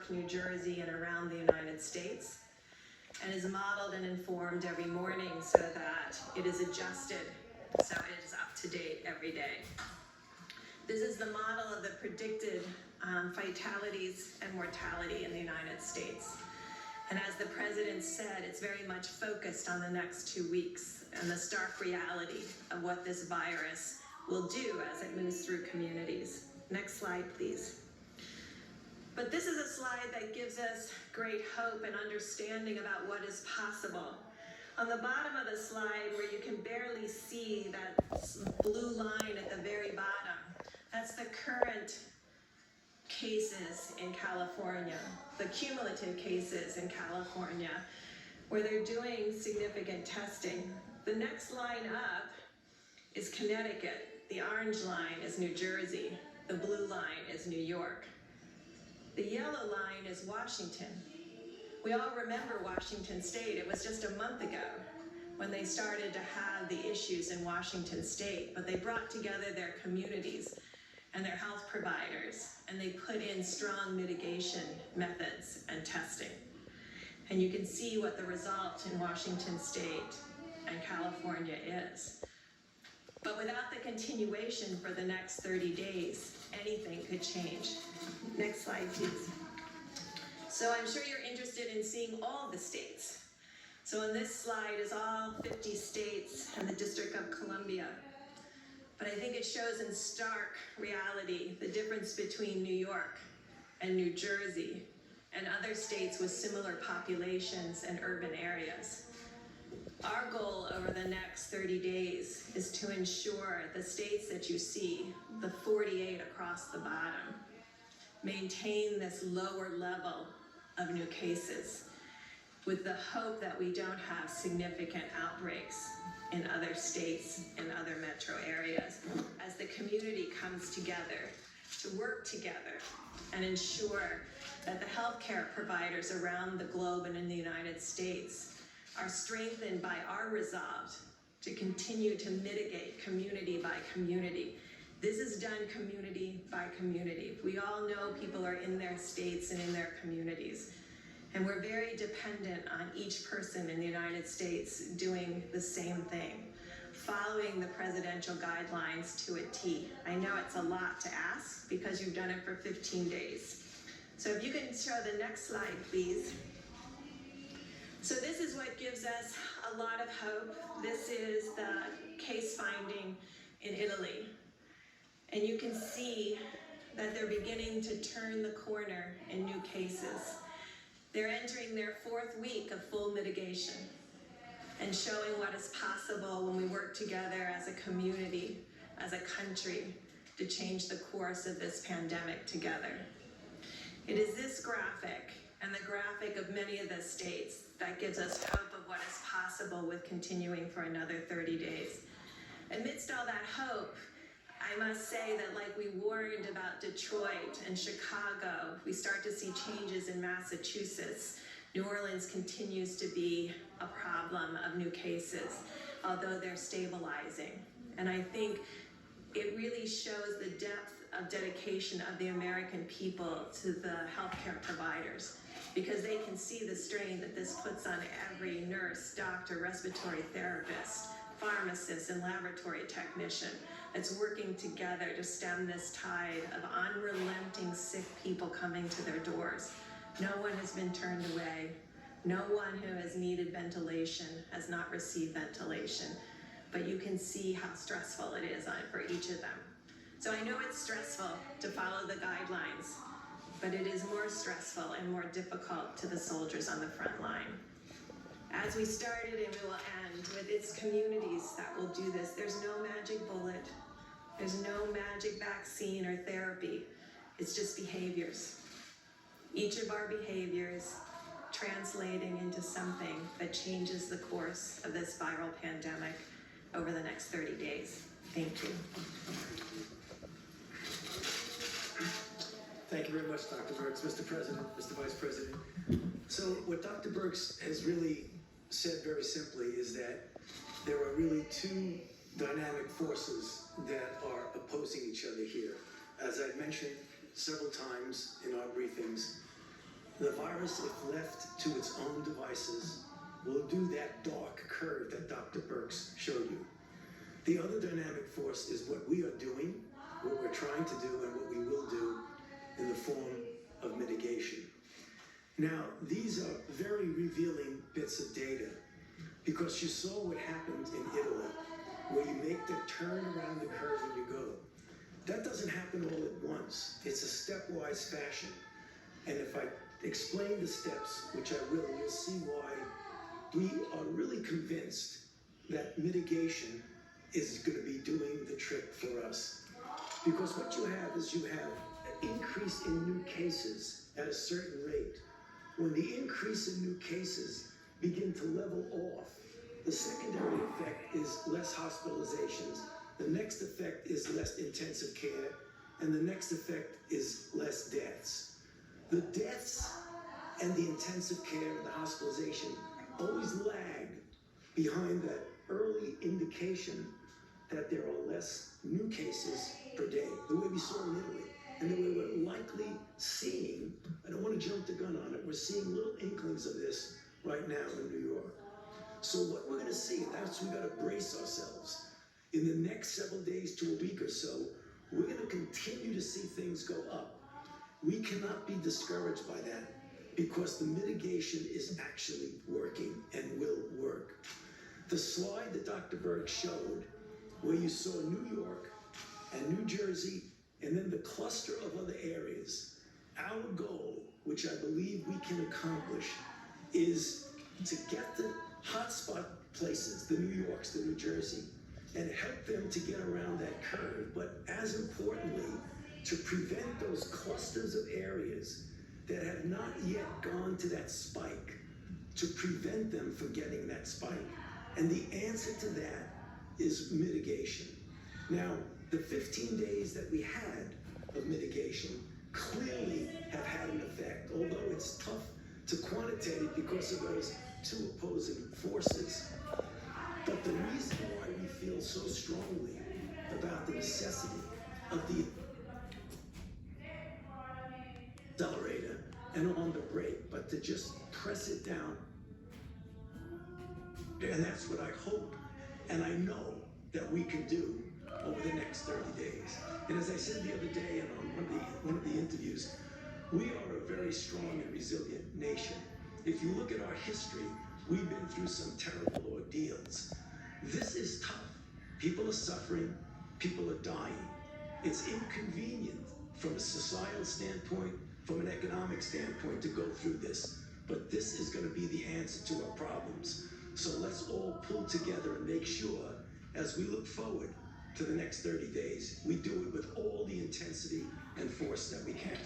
New Jersey, and around the United States, and is modeled and informed every morning so that it is adjusted, so it is up to date every day. This is the model of the predicted fatalities and mortality in the United States. And as the president said, it's very much focused on the next 2 weeks and the stark reality of what this virus will do as it moves through communities. Next slide, please. But this is a slide that gives us great hope and understanding about what is possible. On the bottom of the slide, where you can barely see that blue line at the very bottom, that's the current cases in California, the cumulative cases in California, where they're doing significant testing. The next line up is Connecticut. The orange line is New Jersey. The blue line is New York. The yellow line is Washington. We all remember Washington State. It was just a month ago when they started to have the issues in Washington State, but they brought together their communities and their health providers, and they put in strong mitigation methods and testing. And you can see what the result in Washington State and California is. But without the continuation for the next 30 days, anything could change. Next slide, please. So I'm sure you're interested in seeing all the states. So on this slide is all 50 states and the District of Columbia. But I think it shows in stark reality the difference between New York and New Jersey and other states with similar populations and urban areas. Our goal over the next 30 days is to ensure the states that you see, the 48 across the bottom, maintain this lower level of new cases with the hope that we don't have significant outbreaks in other states and other metro areas as the community comes together to work together and ensure that the healthcare providers around the globe and in the United States are strengthened by our resolve to continue to mitigate community by community. This is done community by community. We all know people are in their states and in their communities. And we're very dependent on each person in the United States doing the same thing, following the presidential guidelines to a T. I know it's a lot to ask because you've done it for 15 days. So if you can show the next slide, please. So this is what gives us a lot of hope. This is the case finding in Italy. And you can see that they're beginning to turn the corner in new cases. They're entering their 4th week of full mitigation and showing what is possible when we work together as a community, as a country, to change the course of this pandemic together. It is this graphic and the graphic of many of the states that gives us hope of what is possible with continuing for another 30 days. Amidst all that hope, I must say that like we warned about Detroit and Chicago, we start to see changes in Massachusetts. New Orleans continues to be a problem of new cases, although they're stabilizing. And I think it really shows the depth of dedication of the American people to the healthcare providers, because they can see the strain that this puts on every nurse, doctor, respiratory therapist, pharmacist, and laboratory technician that's working together to stem this tide of unrelenting sick people coming to their doors. No one has been turned away. No one who has needed ventilation has not received ventilation. But you can see how stressful it is for each of them. So I know it's stressful to follow the guidelines, but it is more stressful and more difficult to the soldiers on the front line. As we started, and we will end with its communities that will do this. There's no magic bullet. There's no magic vaccine or therapy. It's just behaviors. Each of our behaviors translating into something that changes the course of this viral pandemic over the next 30 days. Thank you. Thank you very much, Dr. Birx, Mr. President, Mr. Vice President. So what Dr. Birx has really said very simply is that there are really two dynamic forces that are opposing each other here. As I've mentioned several times in our briefings, The virus, if left to its own devices, will do that dark curve that Dr. Birx showed you. The other dynamic force is what we are doing, what we're trying to do, and what we will do in the form of mitigation. Now, these are very revealing bits of data because you saw what happened in Italy, where you make the turn around the curve and you go. That doesn't happen all at once. It's a stepwise fashion. And if I explain the steps, which I will, you'll see why we are really convinced that mitigation is going to be doing the trick for us. Because what you have is you have an increase in new cases at a certain rate. When the increase in new cases begin to level off, the secondary effect is less hospitalizations. The next effect is less intensive care. And the next effect is less deaths. The deaths and the intensive care and the hospitalization always lag behind that early indication that there are less new cases per day, the way we saw in Italy, and the way we're likely seeing, I don't want to jump the gun on it, we're seeing little inklings of this right now in New York. So what we're going to see, and that's we got to brace ourselves. In the next several days to a week or so, we're going to continue to see things go up. We cannot be discouraged by that because the mitigation is actually working and will work. The slide that Dr. Birx showed, where you saw New York and New Jersey, and then the cluster of other areas, our goal, which I believe we can accomplish, is to get the hotspot places, the New Yorks, the New Jersey, and help them to get around that curve, but as importantly, to prevent those clusters of areas that have not yet gone to that spike, to prevent them from getting that spike. And the answer to that is mitigation. Now, the 15 days that we had of mitigation clearly have had an effect, although it's tough to quantitate it because of those two opposing forces. But the reason why we feel so strongly about the necessity of the accelerator and on the brake, but to just press it down. And that's what I hope and I know that we can do over the next 30 days. And as I said the other day on one of the interviews, we are a very strong and resilient nation. If you look at our history, we've been through some terrible ordeals. This is tough. People are suffering, people are dying. It's inconvenient from a societal standpoint, from an economic standpoint to go through this. But this is going to be the answer to our problems. So let's all pull together and make sure, as we look forward to the next 30 days, we do it with all the intensity and force that we can.